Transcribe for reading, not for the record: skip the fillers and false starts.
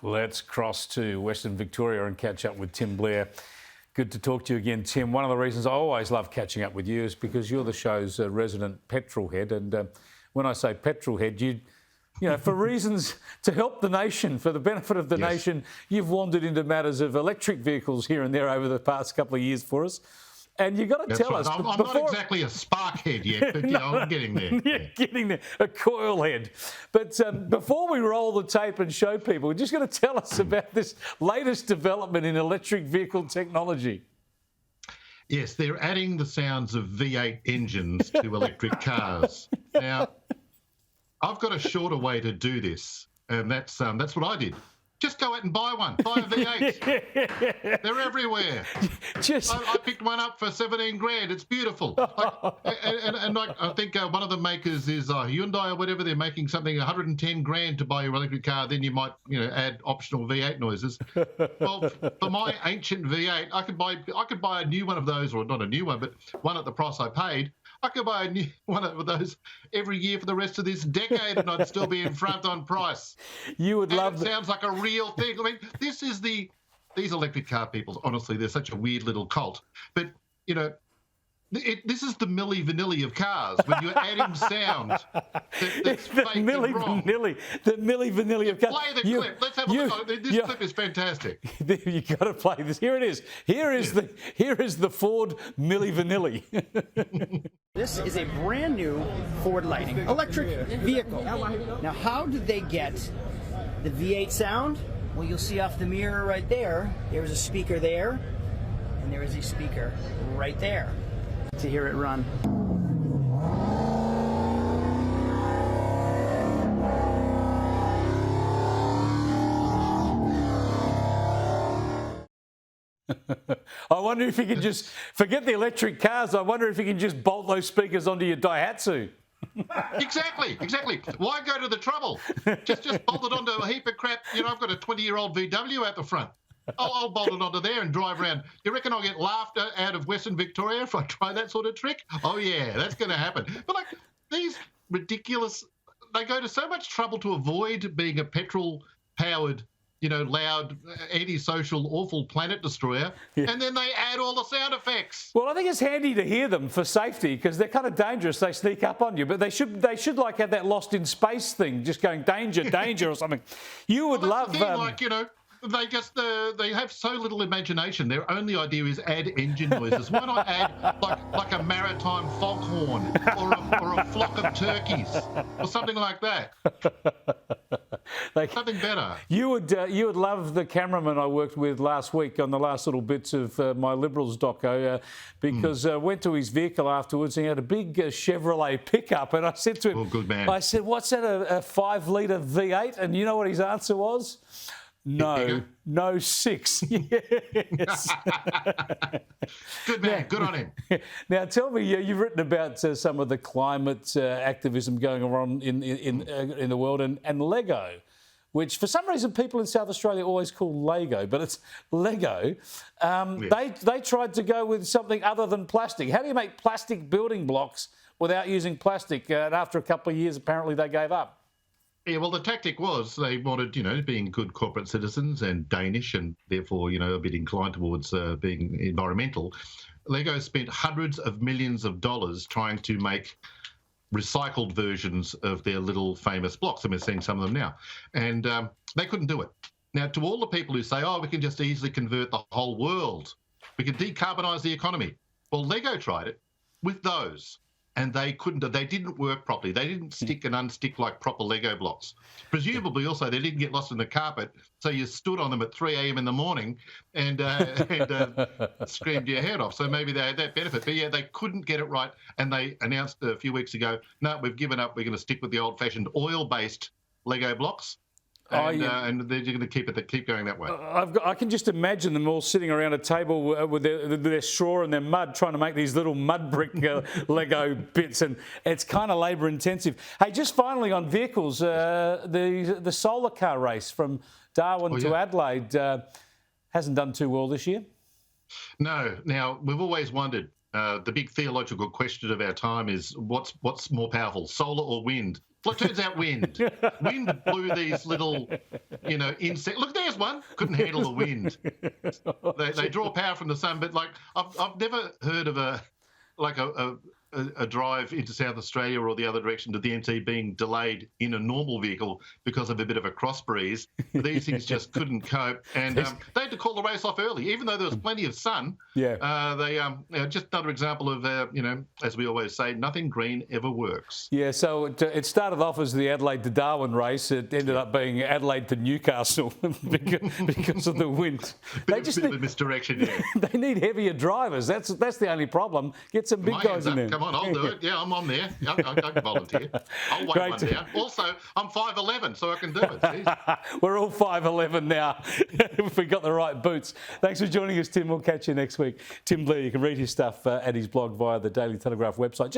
Let's cross to Western Victoria and catch up with Tim Blair. Good to talk to you again, Tim. One of the reasons I always love catching up with you is because you're the show's resident petrol head. And when I say petrol head, you know, for reasons to help the nation, for the benefit of the nation, you've wandered into matters of electric vehicles here and there over the past couple of years for us. And you've got to tell us. I'm not exactly a spark head yet, but I'm getting there. You're getting there, a coil head. But before we roll the tape and show people, we're just going to tell us about this latest development in electric vehicle technology. Yes, they're adding the sounds of V8 engines to electric cars. Now, I've got a shorter way to do this, and that's what I did. Just go out and buy one. Buy a V8. They're everywhere. I picked one up for 17 grand. It's beautiful. I think one of the makers is Hyundai or whatever. They're making something 110 grand to buy your electric car. Then you might, add optional V8 noises. Well, for my ancient V8, I could buy a new one of those, or not a new one, but one at the price I paid. I could buy a new one of those every year for the rest of this decade, and I'd still be in front on price. You would love. It sounds like a real thing. I mean, this is these electric car people. Honestly, they're such a weird little cult. But this is the Milli Vanilli of cars. When you're adding sound that's fake and wrong. The Milli Vanilli of cars. Play the clip. Let's have a look. This clip is fantastic. You got to play this. Here it is. Here is the Ford Milli Vanilli. This is a brand new Ford Lightning electric vehicle. Now, how did they get the V8 sound? Well, you'll see off the mirror right there. There was a speaker there, and there is a speaker right there to hear it run. I wonder if you can just forget the electric cars. I wonder if you can just bolt those speakers onto your Daihatsu. Exactly. Why go to the trouble? Just bolt it onto a heap of crap. I've got a 20-year-old VW out the front. I'll bolt it onto there and drive around. You reckon I'll get laughed out of Western Victoria if I try that sort of trick? Oh, yeah, that's going to happen. But, these ridiculous... They go to so much trouble to avoid being a petrol-powered, loud, antisocial, awful planet destroyer, and then they add all the sound effects. Well, I think it's handy to hear them for safety because they're kind of dangerous. They sneak up on you, but they should have that Lost in Space thing, just going danger or something. You would love... They have so little imagination. Their only idea is add engine noises. Why not add like a maritime foghorn or a flock of turkeys or something like that? Something better. You would love the cameraman I worked with last week on the last little bits of my Liberals doco because I went to his vehicle afterwards and he had a big Chevrolet pickup, and I said to him, "Oh, good man." I said, "What's that? A 5-litre V8?" And you know what his answer was? No, 6. Yes. Good man. Good on him. Now, tell me, you've written about some of the climate activism going on in the world, and Lego, which for some reason people in South Australia always call Lego, but it's Lego. Yes. They tried to go with something other than plastic. How do you make plastic building blocks without using plastic? And after a couple of years, apparently they gave up. Yeah, well, the tactic was they wanted, being good corporate citizens and Danish and therefore, a bit inclined towards being environmental. Lego spent hundreds of millions of dollars trying to make recycled versions of their little famous blocks. And we're seeing some of them now. And they couldn't do it. Now, to all the people who say, we can just easily convert the whole world, we can decarbonise the economy. Well, Lego tried it with those. And they couldn't. They didn't work properly. They didn't stick and unstick like proper Lego blocks. Presumably, also they didn't get lost in the carpet, so you stood on them at 3 a.m. in the morning and screamed your head off. So maybe they had that benefit. But yeah, they couldn't get it right, and they announced a few weeks ago, "No, we've given up. We're going to stick with the old-fashioned oil-based Lego blocks." And they're going to keep going that way. I can just imagine them all sitting around a table with their straw and their mud, trying to make these little mud brick Lego bits, and it's kind of labour intensive. Hey, just finally on vehicles, the solar car race from Darwin to Adelaide hasn't done too well this year. No. Now, we've always wondered. The big theological question of our time is what's more powerful, solar or wind? Well, it turns out wind. Wind blew these little, insect. Look, there's one. Couldn't handle the wind. They draw power from the sun, but like I've never heard of a drive into South Australia or the other direction to the MT being delayed in a normal vehicle because of a bit of a cross breeze. These things just couldn't cope, and they had to call the race off early, even though there was plenty of sun. Yeah. They just another example of as we always say, nothing green ever works. Yeah, so it started off as the Adelaide to Darwin race. It ended up being Adelaide to Newcastle because of the wind. Bit of a misdirection. Yeah. They need heavier drivers. That's the only problem. Get some big guys in there. Come on, I'll do it. Yeah, I'm on there. I can volunteer. I'll wait one down. Also, I'm 5'11", so I can do it. Jeez. We're all 5'11" now if we got the right boots. Thanks for joining us, Tim. We'll catch you next week. Tim Blair, you can read his stuff at his blog via the Daily Telegraph website.